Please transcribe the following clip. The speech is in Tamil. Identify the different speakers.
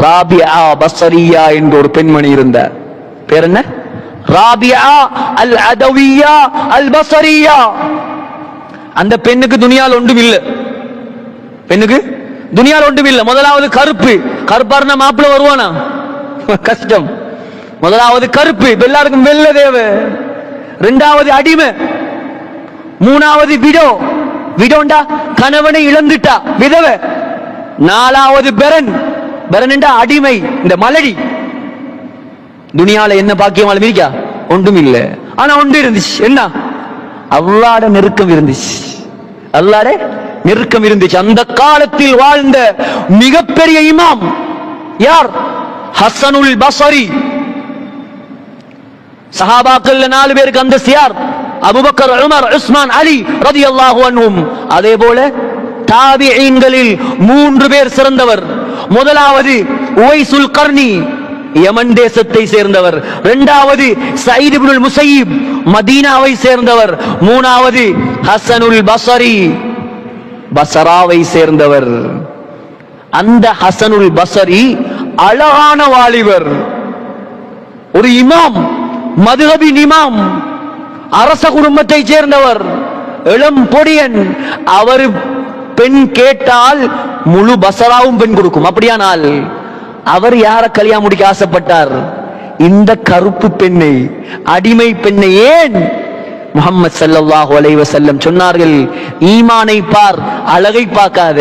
Speaker 1: ராபியா பஸ்ரியா என்ற ஒரு பெண்மணி இருந்தார். பேர் என்ன? ராபியா அல் அதவியா அல் பஸ்ரியா. அந்த பெண்ணுக்கு துனியால் ஒன்றும் இல்லை. பெண்ணுக்கு துனியால் ஒன்றும் இல்லை. முதலாவது கருப்பு. கருப்பாருன்னா மாப்பிள்ள வருவானா? கஷ்டம். முதலாவது கருப்பு, எல்லாருக்கும் வெள்ள தேவை. இரண்டாவது அடிமை. மூணாவது விடோ. விடோண்டா கணவனை இழந்துட்டா விதவை. நாலாவது பெரன். பெரன்டா அடிமை, இந்த மலடி. துனியால என்ன பாக்கியமால இருக்கா? ஒன்றும் இல்லை. ஆனா ஒன்று இருந்துச்சு. என்ன? அல்லாஹ்வுடைய நெருக்கம் இருந்துச்சு. அல்லாஹ்வுடைய நெருக்கம் இருந்துச்சு. அந்த காலத்தில் வாழ்ந்த மிகப்பெரிய இமாம் யார்? ஹசனுல் பஸ்ரி. சஹாபாக்கள் 4 பேருக்கு அந்த யார்? அபூபக்கர், உமர், உஸ்மான், அலி ரலியல்லாஹு அன்ஹும். அதே போல தாபிஈன்களில் 3 பேர் சிறந்தவர். முதலாவது உவைசுல் கர்னி, யமன் தேசத்தை சேர்ந்தவர். இரண்டாவது சயீத் இப்னுல் முஸையிப், மதீனாவை சேர்ந்தவர். மூணாவது ஹசனுல் பஸ்ரி, பஸ்ராவை சேர்ந்தவர். அந்த ஹசனுல் பஸ்ரி அழகான வாலிபர், ஒரு இமாம், மதுஹபின் இமாம், அரச குடும்பத்தை சேர்ந்தவர், இளம் பொடியன். அவர் பெண் கேட்டால் முழு பஸ்ராவும் பெண் கொடுக்கும். அப்படியானால் அவர் யார கல்யாணம் முடிக்க ஆசைப்பட்டார்? இந்த கருப்பு பெண்ணை, அடிமை பெண்ணை. ஏன்? முஹம்மது ஸல்லல்லாஹு அலைஹி வஸல்லம் சொன்னார்கள், ஈமானை பார், அழகை பார்க்காத.